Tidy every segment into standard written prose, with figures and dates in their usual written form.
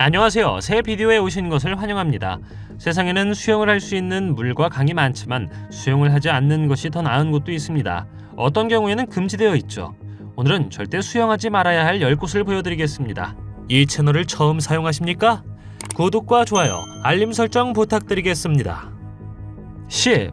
안녕하세요. 새 비디오에 오신 것을 환영합니다. 세상에는 수영을 할 수 있는 물과 강이 많지만 수영을 하지 않는 것이 더 나은 곳도 있습니다. 어떤 경우에는 금지되어 있죠. 오늘은 절대 수영하지 말아야 할 10곳을 보여드리겠습니다. 이 채널을 처음 사용하십니까? 구독과 좋아요, 알림 설정 부탁드리겠습니다. 10.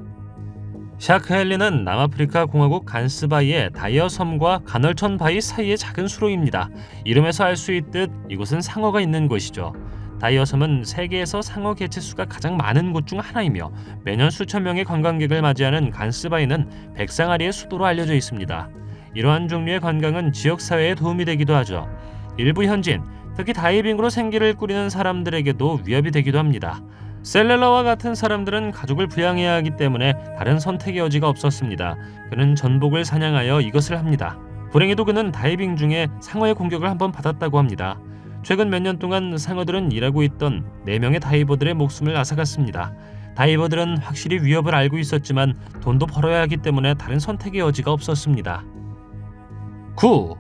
샤크헬리는 남아프리카 공화국 간스바이의 다이어 섬과 가널천 바위 사이의 작은 수로입니다. 이름에서 알 수 있듯 이곳은 상어가 있는 곳이죠. 다이어 섬은 세계에서 상어 개체수가 가장 많은 곳 중 하나이며 매년 수천 명의 관광객을 맞이하는 간스바이는 백상아리의 수도로 알려져 있습니다. 이러한 종류의 관광은 지역사회에 도움이 되기도 하죠. 일부 현지인, 특히 다이빙으로 생계를 꾸리는 사람들에게도 위협이 되기도 합니다. 셀렐러와 같은 사람들은 가족을 부양해야 하기 때문에 다른 선택의 여지가 없었습니다. 그는 전복을 사냥하여 이것을 합니다. 불행히도 그는 다이빙 중에 상어의 공격을 한번 받았다고 합니다. 최근 몇 년 동안 상어들은 일하고 있던 4명의 다이버들의 목숨을 앗아갔습니다. 다이버들은 확실히 위협을 알고 있었지만 돈도 벌어야 하기 때문에 다른 선택의 여지가 없었습니다. 9.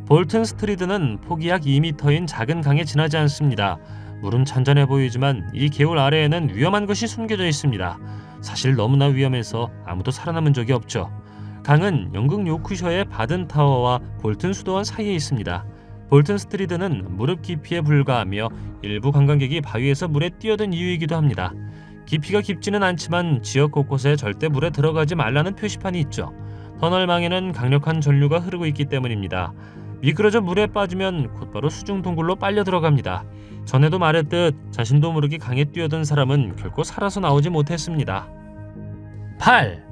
볼튼 스트리드는 폭이 약 2m인 작은 강에 지나지 않습니다. 물은 잔잔해 보이지만 이 개울 아래에는 위험한 것이 숨겨져 있습니다. 사실 너무나 위험해서 아무도 살아남은 적이 없죠. 강은 영국 요크셔의 바든 타워와 볼튼 수도원 사이에 있습니다. 볼튼 스트리드는 무릎 깊이에 불과하며 일부 관광객이 바위에서 물에 뛰어든 이유이기도 합니다. 깊이가 깊지는 않지만 지역 곳곳에 절대 물에 들어가지 말라는 표시판이 있죠. 터널망에는 강력한 전류가 흐르고 있기 때문입니다. 미끄러져 물에 빠지면 곧바로 수중 동굴로 빨려 들어갑니다. 전에도 말했듯 자신도 모르게 강에 뛰어든 사람은 결코 살아서 나오지 못했습니다. 8.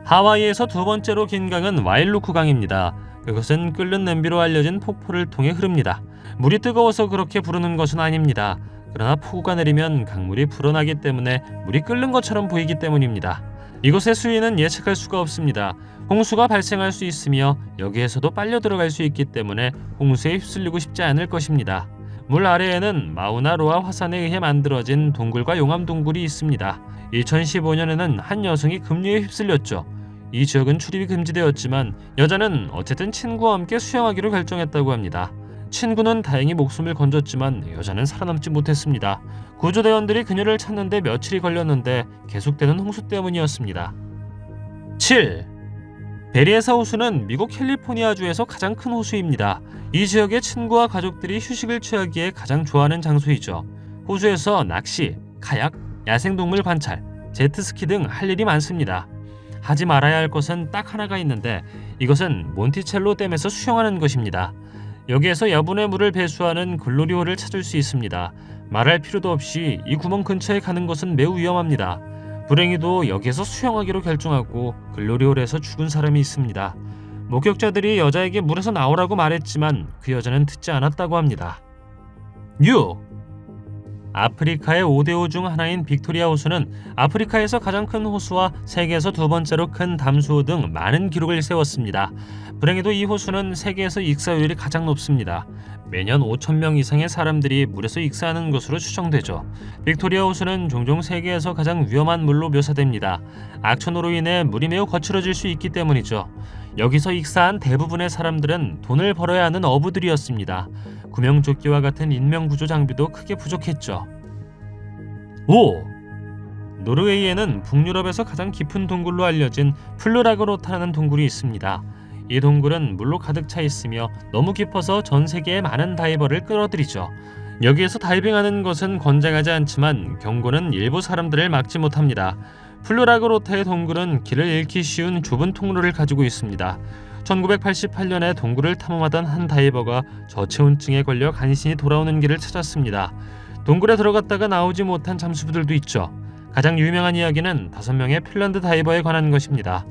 하와이에서 두 번째로 긴 강은 와일루쿠 강입니다. 그것은 끓는 냄비로 알려진 폭포를 통해 흐릅니다. 물이 뜨거워서 그렇게 부르는 것은 아닙니다. 그러나 폭우가 내리면 강물이 불어나기 때문에 물이 끓는 것처럼 보이기 때문입니다. 이곳의 수위는 예측할 수가 없습니다. 홍수가 발생할 수 있으며 여기에서도 빨려 들어갈 수 있기 때문에 홍수에 휩쓸리고 싶지 않을 것입니다. 물 아래에는 마우나로아 화산에 의해 만들어진 동굴과 용암 동굴이 있습니다. 2015년에는 한 여성이 급류에 휩쓸렸죠. 이 지역은 출입이 금지되었지만 여자는 어쨌든 친구와 함께 수영하기로 결정했다고 합니다. 친구는 다행히 목숨을 건졌지만 여자는 살아남지 못했습니다. 구조대원들이 그녀를 찾는데 며칠이 걸렸는데 계속되는 홍수 때문이었습니다. 7. 베리에사 호수는 미국 캘리포니아주에서 가장 큰 호수입니다. 이 지역의 친구와 가족들이 휴식을 취하기에 가장 좋아하는 장소이죠. 호수에서 낚시, 카약, 야생동물 관찰, 제트스키 등 할 일이 많습니다. 하지 말아야 할 것은 딱 하나가 있는데 이것은 몬티첼로 댐에서 수영하는 것입니다. 여기에서 여분의 물을 배수하는 글로리홀을 찾을 수 있습니다. 말할 필요도 없이 이 구멍 근처에 가는 것은 매우 위험합니다. 불행히도 여기에서 수영하기로 결정하고 글로리홀에서 죽은 사람이 있습니다. 목격자들이 여자에게 물에서 나오라고 말했지만 그 여자는 듣지 않았다고 합니다. 6. 아프리카의 5대5 중 하나인 빅토리아 호수는 아프리카에서 가장 큰 호수와 세계에서 두 번째로 큰 담수호 등 많은 기록을 세웠습니다. 불행히도 이 호수는 세계에서 익사율이 가장 높습니다. 매년 5,000명 이상의 사람들이 물에서 익사하는 것으로 추정되죠. 빅토리아 호수는 종종 세계에서 가장 위험한 물로 묘사됩니다. 악천후로 인해 물이 매우 거칠어질 수 있기 때문이죠. 여기서 익사한 대부분의 사람들은 돈을 벌어야 하는 어부들이었습니다. 구명조끼와 같은 인명구조 장비도 크게 부족했죠. 5. 노르웨이에는 북유럽에서 가장 깊은 동굴로 알려진 플루라그로타라는 동굴이 있습니다. 이 동굴은 물로 가득 차 있으며 너무 깊어서 전 세계의 많은 다이버를 끌어들이죠. 여기에서 다이빙하는 것은 권장하지 않지만 경고는 일부 사람들을 막지 못합니다. 플루라그로타의 동굴은 길을 잃기 쉬운 좁은 통로를 가지고 있습니다. 1988년에 동굴을 탐험하던 한 다이버가 저체온증에 걸려 간신히 돌아오는 길을 찾았습니다. 동굴에 들어갔다가 나오지 못한 잠수부들도 있죠. 가장 유명한 이야기는 5명의 핀란드 다이버에 관한 것입니다.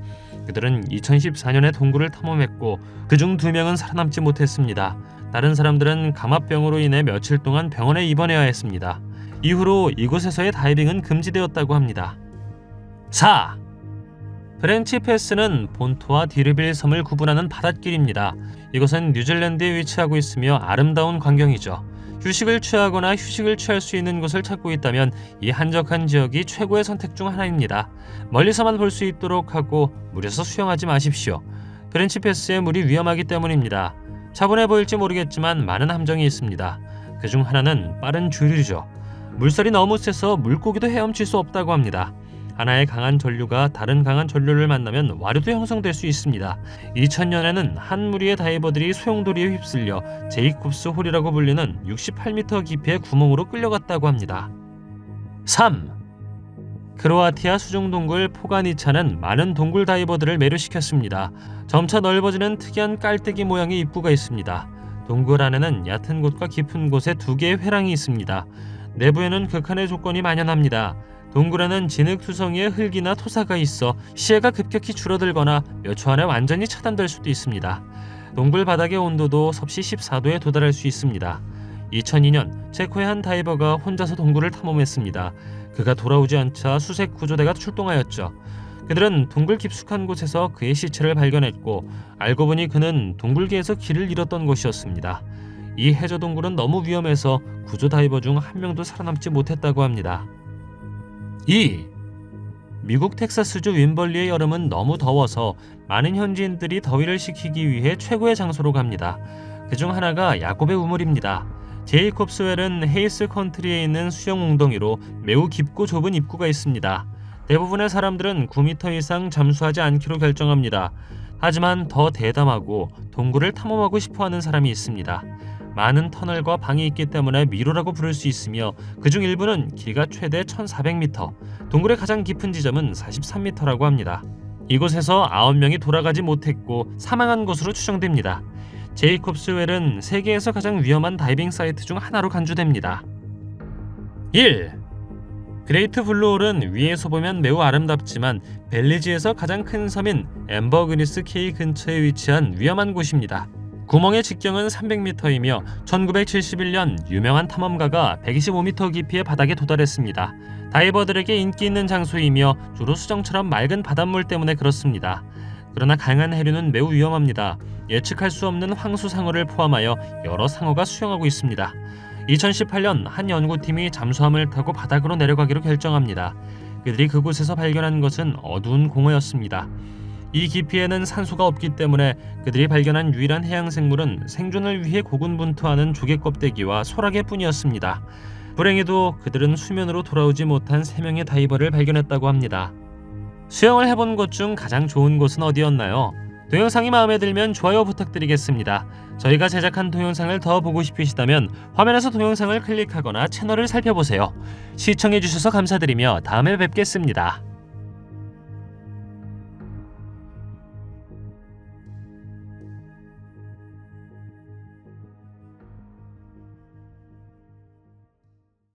그들은 2014년에 동굴을 탐험했고 그중 2명은 살아남지 못했습니다. 다른 사람들은 감압병으로 인해 며칠 동안 병원에 입원해야 했습니다. 이후로 이곳에서의 다이빙은 금지되었다고 합니다. 4. 프렌치 패스는 본토와 디르빌 섬을 구분하는 바닷길입니다. 이것은 뉴질랜드에 위치하고 있으며 아름다운 광경이죠. 휴식을 취하거나 휴식을 취할 수 있는 곳을 찾고 있다면 이 한적한 지역이 최고의 선택 중 하나입니다. 멀리서만 볼 수 있도록 하고 물에서 수영하지 마십시오. 프렌치 패스의 물이 위험하기 때문입니다. 차분해 보일지 모르겠지만 많은 함정이 있습니다. 그중 하나는 빠른 주류죠. 물살이 너무 세서 물고기도 헤엄칠 수 없다고 합니다. 하나의 강한 전류가 다른 강한 전류를 만나면 와류도 형성될 수 있습니다. 2000년에는 한 무리의 다이버들이 소용돌이에 휩쓸려 제이콥스 홀이라고 불리는 68m 깊이의 구멍으로 끌려갔다고 합니다. 3. 크로아티아 수중동굴 포가니차는 많은 동굴 다이버들을 매료시켰습니다. 점차 넓어지는 특이한 깔때기 모양의 입구가 있습니다. 동굴 안에는 얕은 곳과 깊은 곳에 2개의 회랑이 있습니다. 내부에는 극한의 조건이 만연합니다. 동굴에는 진흙투성이에 흙이나 토사가 있어 시야가 급격히 줄어들거나 몇 초 안에 완전히 차단될 수도 있습니다. 동굴 바닥의 온도도 섭씨 14도에 도달할 수 있습니다. 2002년 체코의 한 다이버가 혼자서 동굴을 탐험했습니다. 그가 돌아오지 않자 수색 구조대가 출동하였죠. 그들은 동굴 깊숙한 곳에서 그의 시체를 발견했고 알고 보니 그는 동굴계에서 길을 잃었던 것이었습니다. 이 해저 동굴은 너무 위험해서 구조 다이버 중 한 명도 살아남지 못했다고 합니다. 2. 미국 텍사스주 윈벌리의 여름은 너무 더워서 많은 현지인들이 더위를 식히기 위해 최고의 장소로 갑니다. 그중 하나가 야곱의 우물입니다. 제이콥스웰은 헤이스 컨트리에 있는 수영 웅덩이로 매우 깊고 좁은 입구가 있습니다. 대부분의 사람들은 9m 이상 잠수하지 않기로 결정합니다. 하지만 더 대담하고 동굴을 탐험하고 싶어하는 사람이 있습니다. 많은 터널과 방이 있기 때문에 미로라고 부를 수 있으며 그중 일부는 길이가 최대 1400m, 동굴의 가장 깊은 지점은 43m라고 합니다. 이곳에서 9명이 돌아가지 못했고 사망한 것으로 추정됩니다. 제이콥스 웰은 세계에서 가장 위험한 다이빙 사이트 중 하나로 간주됩니다. 1. 그레이트 블루홀은 위에서 보면 매우 아름답지만 벨리지에서 가장 큰 섬인 엠버그니스 케이 근처에 위치한 위험한 곳입니다. 구멍의 직경은 300m이며 1971년 유명한 탐험가가 125m 깊이의 바닥에 도달했습니다. 다이버들에게 인기 있는 장소이며 주로 수정처럼 맑은 바닷물 때문에 그렇습니다. 그러나 강한 해류는 매우 위험합니다. 예측할 수 없는 황수상어를 포함하여 여러 상어가 수영하고 있습니다. 2018년 한 연구팀이 잠수함을 타고 바닥으로 내려가기로 결정합니다. 그들이 그곳에서 발견한 것은 어두운 공허였습니다. 이 깊이에는 산소가 없기 때문에 그들이 발견한 유일한 해양 생물은 생존을 위해 고군분투하는 조개 껍데기와 소라게뿐이었습니다. 불행히도 그들은 수면으로 돌아오지 못한 3명의 다이버를 발견했다고 합니다. 수영을 해본 곳 중 가장 좋은 곳은 어디였나요? 동영상이 마음에 들면 좋아요 부탁드리겠습니다. 저희가 제작한 동영상을 더 보고 싶으시다면 화면에서 동영상을 클릭하거나 채널을 살펴보세요. 시청해주셔서 감사드리며 다음에 뵙겠습니다.